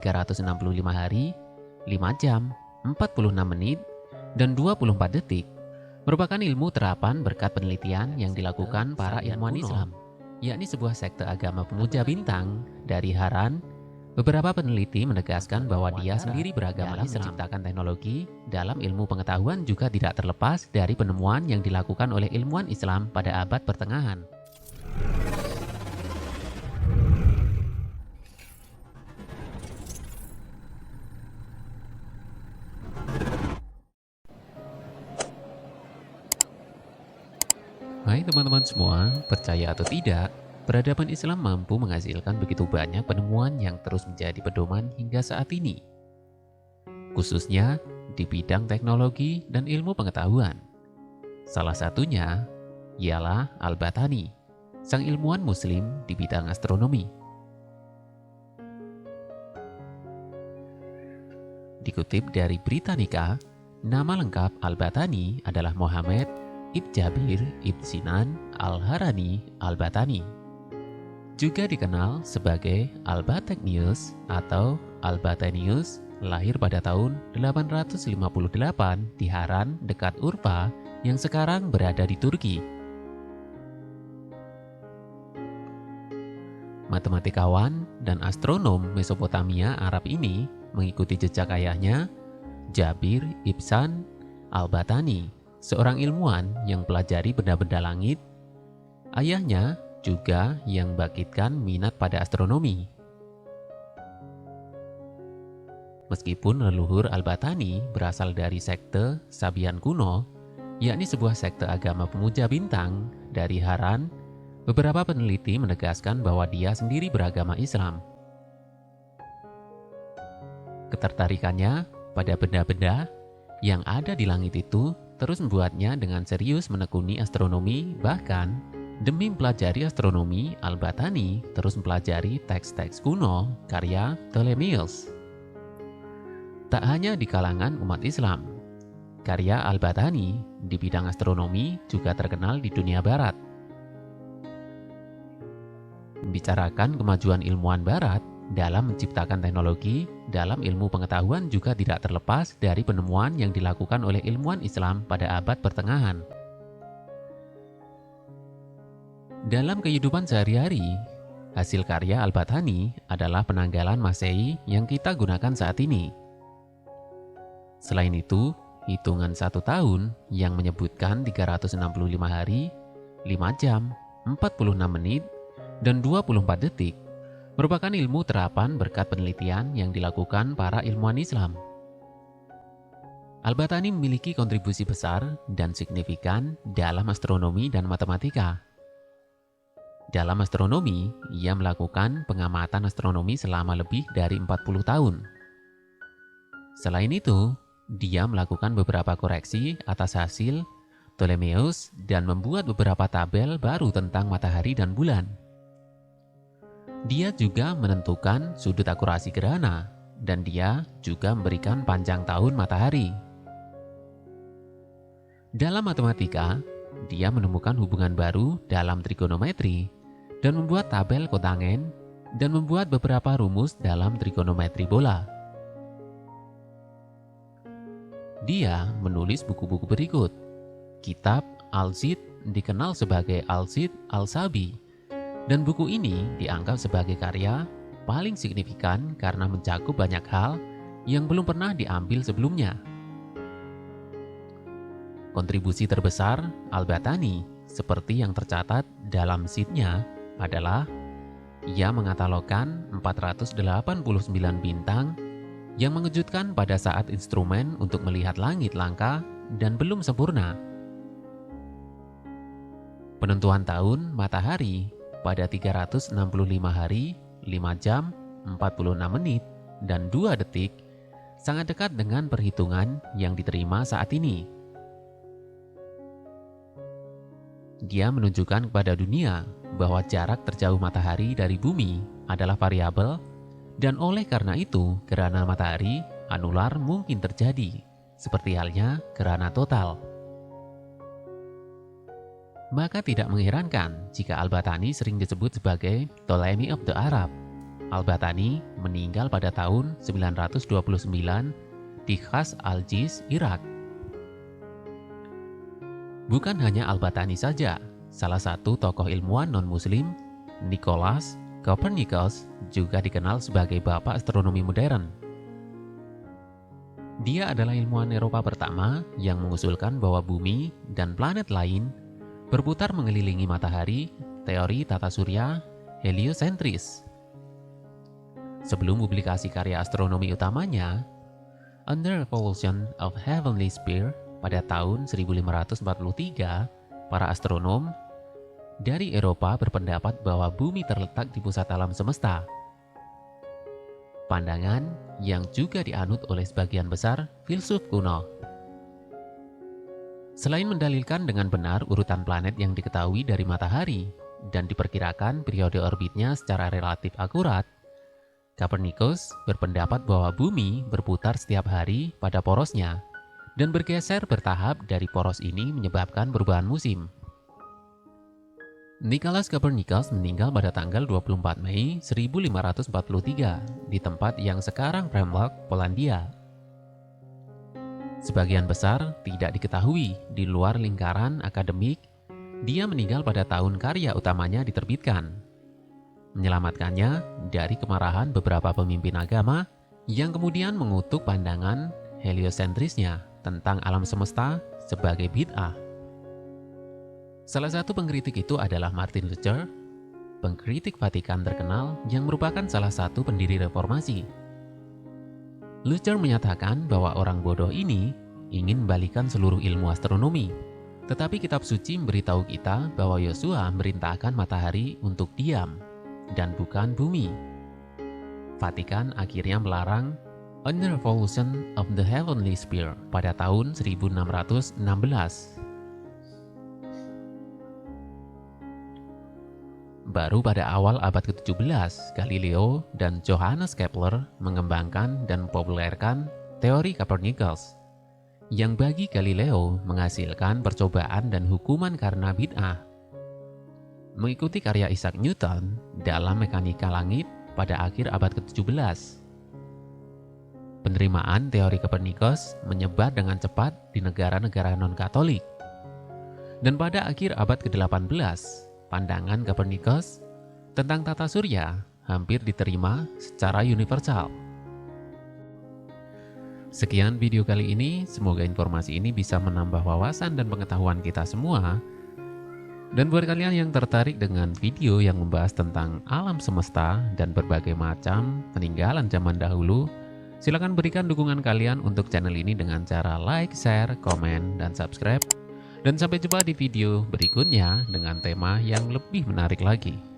365 hari, 5 jam, 46 menit, dan 24 detik merupakan ilmu terapan berkat penelitian yang dilakukan para ilmuwan Islam, yakni sebuah sekte agama pemuja bintang dari Haran. Beberapa peneliti menegaskan bahwa dia sendiri beragama Islam. Menciptakan teknologi dalam ilmu pengetahuan juga tidak terlepas dari penemuan yang dilakukan oleh ilmuwan Islam pada abad pertengahan. Hai teman-teman semua, percaya atau tidak, peradaban Islam mampu menghasilkan begitu banyak penemuan yang terus menjadi pedoman hingga saat ini. Khususnya di bidang teknologi dan ilmu pengetahuan. Salah satunya ialah Al-Battani, sang ilmuwan muslim di bidang astronomi. Dikutip dari Britannica, nama lengkap Al-Battani adalah Muhammad Ibn Jabir Ibn Sinan Al-Harani Al-Battani. Juga dikenal sebagai Al-Battanius atau Al-Battanius, lahir pada tahun 858 di Haran dekat Urfa yang sekarang berada di Turki. Matematikawan dan astronom Mesopotamia Arab ini mengikuti jejak ayahnya, Jabir Ibn Al-Battani, seorang ilmuwan yang pelajari benda-benda langit. Ayahnya juga yang membangkitkan minat pada astronomi. Meskipun leluhur Al-Battani berasal dari sekte Sabian kuno, yakni sebuah sekte agama pemuja bintang dari Haran, beberapa peneliti menegaskan bahwa dia sendiri beragama Islam. Ketertarikannya pada benda-benda yang ada di langit itu terus membuatnya dengan serius menekuni astronomi. Bahkan demi mempelajari astronomi, Al-Battani terus mempelajari teks-teks kuno karya Ptolemeus. Tak hanya di kalangan umat Islam, karya Al-Battani di bidang astronomi juga terkenal di dunia barat. Membicarakan kemajuan ilmuwan barat dalam menciptakan teknologi dalam ilmu pengetahuan juga tidak terlepas dari penemuan yang dilakukan oleh ilmuwan Islam pada abad pertengahan. Dalam kehidupan sehari-hari, hasil karya Al-Battani adalah penanggalan Masehi yang kita gunakan saat ini. Selain itu, hitungan 1 tahun yang menyebutkan 365 hari, 5 jam, 46 menit, dan 24 detik merupakan ilmu terapan berkat penelitian yang dilakukan para ilmuwan Islam. Al-Battani memiliki kontribusi besar dan signifikan dalam astronomi dan matematika. Dalam astronomi, ia melakukan pengamatan astronomi selama lebih dari 40 tahun. Selain itu, dia melakukan beberapa koreksi atas hasil Ptolemeus dan membuat beberapa tabel baru tentang matahari dan bulan. Dia juga menentukan sudut akurasi gerhana, dan dia juga memberikan panjang tahun matahari. Dalam matematika, dia menemukan hubungan baru dalam trigonometri dan membuat tabel kotangen dan membuat beberapa rumus dalam trigonometri bola. Dia menulis buku-buku berikut. Kitab Al-Zid dikenal sebagai Al-Zid Al-Sabi, dan buku ini dianggap sebagai karya paling signifikan karena mencakup banyak hal yang belum pernah diambil sebelumnya. Kontribusi terbesar Al-Battani, seperti yang tercatat dalam Zidnya, adalah ia mengatalogkan 489 bintang yang mengejutkan pada saat instrumen untuk melihat langit langka dan belum sempurna. Penentuan tahun matahari pada 365 hari, 5 jam, 46 menit, dan 2 detik sangat dekat dengan perhitungan yang diterima saat ini. Dia menunjukkan kepada dunia bahwa jarak terjauh matahari dari bumi adalah variabel, dan oleh karena itu gerhana matahari anular mungkin terjadi, seperti halnya gerhana total. Maka tidak mengherankan jika Al-Battani sering disebut sebagai Ptolemy of the Arab, Al-Battani meninggal pada tahun 929 di Khas Algiz, Irak. Bukan hanya Al-Battani saja, salah satu tokoh ilmuwan non-muslim, Nicolaus Copernicus, juga dikenal sebagai bapak astronomi modern. Dia adalah ilmuwan Eropa pertama yang mengusulkan bahwa bumi dan planet lain berputar mengelilingi matahari, teori tata surya heliosentris. Sebelum publikasi karya astronomi utamanya, On the Revolution of Heavenly Sphere pada tahun 1543, para astronom dari Eropa berpendapat bahwa bumi terletak di pusat alam semesta. Pandangan yang juga dianut oleh sebagian besar filsuf kuno. Selain mendalilkan dengan benar urutan planet yang diketahui dari matahari dan diperkirakan periode orbitnya secara relatif akurat, Copernicus berpendapat bahwa bumi berputar setiap hari pada porosnya dan bergeser bertahap dari poros ini menyebabkan perubahan musim. Nicolaus Copernicus meninggal pada tanggal 24 Mei 1543 di tempat yang sekarang Premlok, Polandia. Sebagian besar tidak diketahui di luar lingkaran akademik, dia meninggal pada tahun karya utamanya diterbitkan, menyelamatkannya dari kemarahan beberapa pemimpin agama yang kemudian mengutuk pandangan heliosentrisnya tentang alam semesta sebagai bid'ah. Salah satu pengkritik itu adalah Martin Luther, pengkritik Vatikan terkenal yang merupakan salah satu pendiri reformasi. Luther menyatakan bahwa orang bodoh ini ingin membalikan seluruh ilmu astronomi, tetapi kitab suci memberitahu kita bahwa Yosua memerintahkan matahari untuk diam dan bukan bumi. Vatikan akhirnya melarang On the Revolution of the Heavenly Sphere pada tahun 1616. Baru pada awal abad ke-17, Galileo dan Johannes Kepler mengembangkan dan mempopulerkan teori Copernicus, yang bagi Galileo menghasilkan percobaan dan hukuman karena bid'ah. Mengikuti karya Isaac Newton dalam mekanika langit pada akhir abad ke-17. Penerimaan teori Copernicus menyebar dengan cepat di negara-negara non-Katolik. Dan pada akhir abad ke-18, pandangan Copernicus tentang tata surya hampir diterima secara universal. Sekian video kali ini, semoga informasi ini bisa menambah wawasan dan pengetahuan kita semua. Dan buat kalian yang tertarik dengan video yang membahas tentang alam semesta dan berbagai macam peninggalan zaman dahulu, silakan berikan dukungan kalian untuk channel ini dengan cara like, share, komen, dan subscribe. Dan sampai jumpa di video berikutnya dengan tema yang lebih menarik lagi.